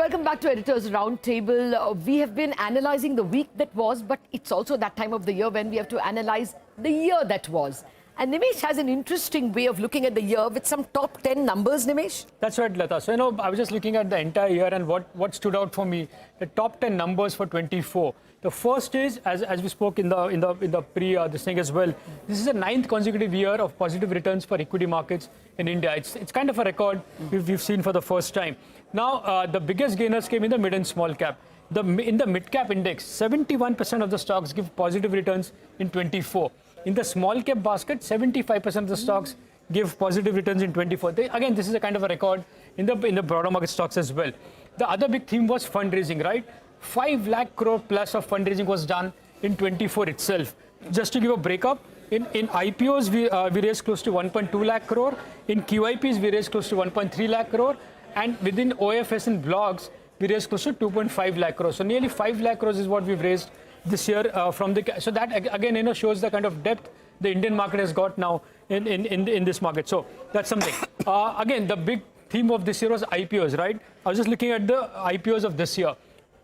welcome back to Editors Roundtable. We have been analysing the week that was, but it's also that time of the year when we have to analyse the year that was. And Nimesh has an interesting way of looking at the year with some top 10 numbers, Nimesh. That's right, Lata. So, I was just looking at the entire year and what stood out for me, the top 10 numbers for 24. The first is, as we spoke in the this thing as well, this is the 9th consecutive year of positive returns for equity markets in India. It's kind of a record we've seen for the first time. Now, the biggest gainers came in the mid and small cap. In the mid cap index, 71% of the stocks give positive returns in 24. In the small cap basket, 75% of the stocks give positive returns in 24. Again, this is a kind of a record in the broader market stocks as well. The other big theme was fundraising, right? 5 lakh crore plus of fundraising was done in 24 itself. Just to give a breakup, in IPOs, we raised close to 1.2 lakh crore. In QIPs, we raised close to 1.3 lakh crore. And within OFS and blogs, we raised close to 2.5 lakh crore. So nearly 5 lakh crores is what we've raised this year from the. So that again, shows the kind of depth the Indian market has got now in this market. So that's something. Again, the big theme of this year was IPOs, right? I was just looking at the IPOs of this year.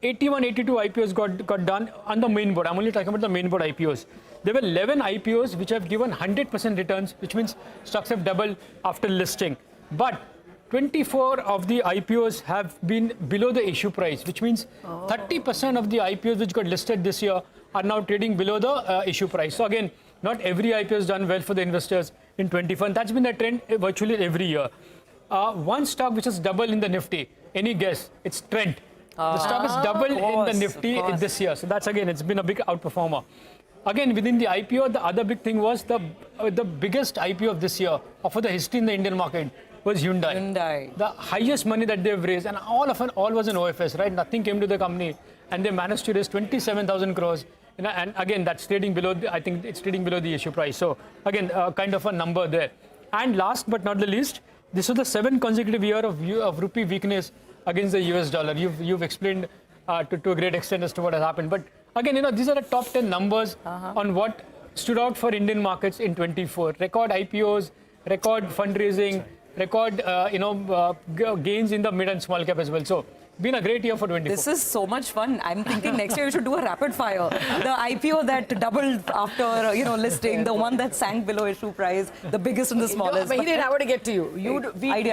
81, 82 IPOs got done on the main board. I'm only talking about the main board IPOs. There were 11 IPOs which have given 100% returns, which means stocks have doubled after listing. But 24 of the IPOs have been below the issue price, which means 30% of the IPOs which got listed this year are now trading below the issue price. So again, not every IPO has done well for the investors in 24. And that's been the trend virtually every year. One stock which has doubled in the Nifty, any guess? It's Trent. The stock has doubled in the Nifty this year. So that's again, it's been a big outperformer. Again, within the IPO, the other big thing was the biggest IPO of this year, or for the history in the Indian market, was Hyundai. The highest money that they've raised, and all was in OFS, right? Nothing came to the company, and they managed to raise 27,000 crores. And again, that's trading below. I think it's trading below the issue price. So again, kind of a number there. And last but not the least, this was the 7th consecutive year of rupee weakness against the US dollar. You've explained to a great extent as to what has happened. But again, these are the top 10 numbers on what stood out for Indian markets in 24. Record IPOs, record fundraising, record gains in the mid and small cap as well. So been a great year for 24. This is so much fun. I'm thinking next year we should do a rapid fire. The IPO that doubled after listing, the one that sank below issue price, the biggest and the smallest. I want to get to you.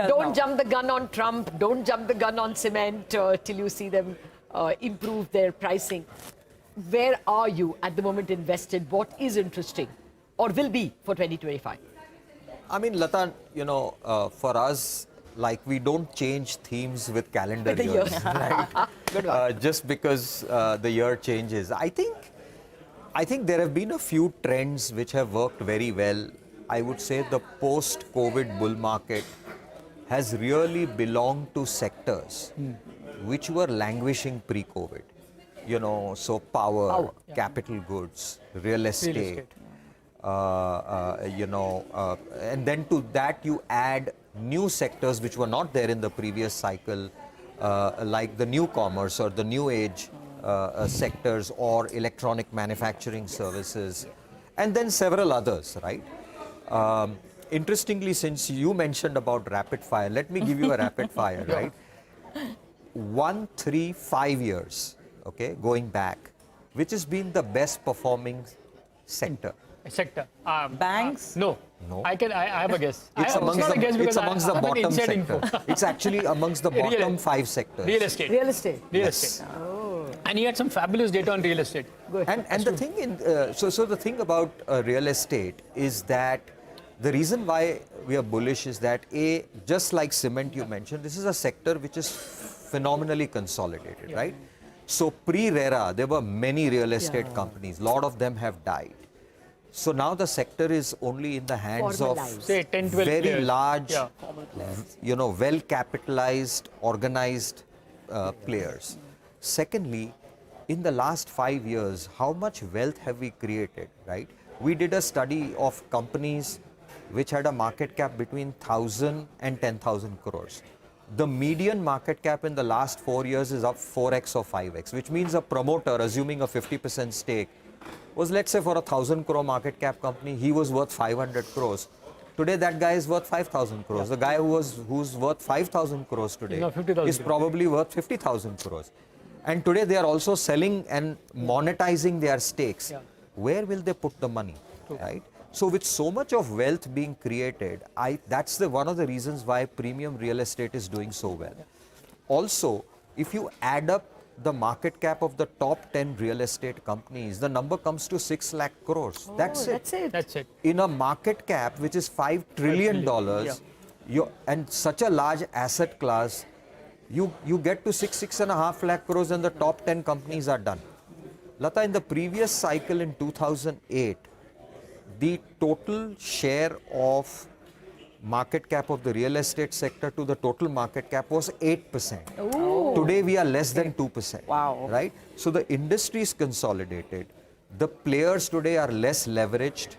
Don't jump the gun on Trump. Don't jump the gun on cement till you see them improve their pricing. Where are you at the moment invested? What is interesting or will be for 2025? I mean, Lata, for us, like we don't change themes with calendar years, right? Just because the year changes. I think there have been a few trends which have worked very well. I would say the post-COVID bull market has really belonged to sectors which were languishing pre-COVID. So power, capital goods, real estate. And then to that you add new sectors which were not there in the previous cycle, like the new commerce or the new age sectors or electronic manufacturing services, and then several others, right? Interestingly, since you mentioned about rapid fire, let me give you a rapid fire, right? 1, 3, 5 years, okay, going back, which has been the best performing sector? Banks? No. I have a guess. It's amongst the bottom sector. It's actually amongst the bottom 5 sectors. Real estate. Real estate. Oh. And he had some fabulous data on real estate. And the thing so the thing about real estate is that the reason why we are bullish is that just like cement you mentioned, this is a sector which is phenomenally consolidated, right? So pre-RERA, there were many real estate companies. A lot of them have died. So now the sector is only in the hands of say 10, 12 very players. large, well-capitalized, organized players. Secondly, in the last 5 years, how much wealth have we created, right? We did a study of companies which had a market cap between 1,000 and 10,000 crores. The median market cap in the last 4 years is up 4x or 5x, which means a promoter, assuming a 50% stake, was, let's say, for a 1,000 crore market cap company, he was worth 500 crores. Today, that guy is worth 5,000 crores. The guy who's worth 5,000 crores today now 50,000 is probably worth 50,000 crores. And today, they are also selling and monetizing their stakes. Where will they put the money, right? So with so much of wealth being created, that's one of the reasons why premium real estate is doing so well. Also, if you add up the market cap of the top 10 real estate companies, the number comes to 6 lakh crores. That's it. That's it. In a market cap which is $5 trillion, and such a large asset class, you get to 6.5 lakh crores and the top 10 companies are done. Lata, in the previous cycle in 2008, the total share of market cap of the real estate sector to the total market cap was 8%. Ooh. Today we are less than 2%. Wow. Right? So the industry is consolidated. The players today are less leveraged.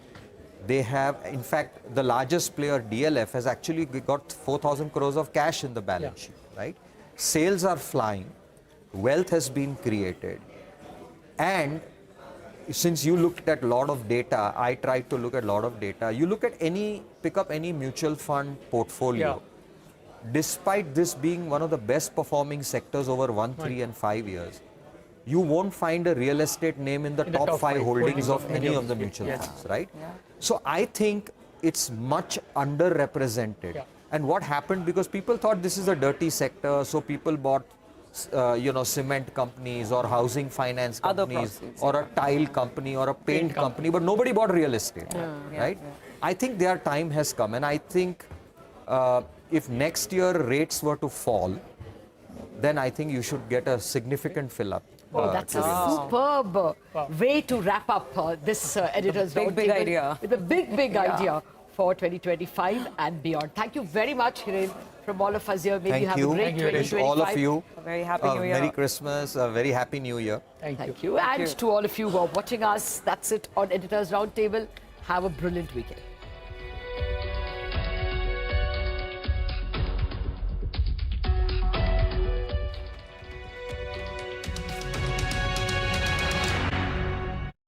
They have, in fact, the largest player, DLF, has actually got 4,000 crores of cash in the balance sheet. Right? Sales are flying. Wealth has been created. And since you looked at a lot of data, I tried to look at a lot of data. You look at pick up any mutual fund portfolio. Despite this being one of the best performing sectors over 1, 3 and 5 years, you won't find a real estate name in the top 5 holdings of any of the mutual funds, right? So I think it's much underrepresented. And what happened, because people thought this is a dirty sector, so people bought cement companies or housing finance companies or a tile company or a paint company, but nobody bought real estate, right? I think their time has come, and I think if next year rates were to fall, then I think you should get a significant fill up. That's a superb way to wrap up this Editors Roundtable. Big idea. With a big idea for 2025 and beyond. Thank you very much, Hiren, from all of us here. Maybe you have a great 2025. All of you. A very happy New Year. Merry Christmas, a very happy New Year. Thank you. And to all of you who are watching us, that's it on Editors Roundtable. Have a brilliant weekend.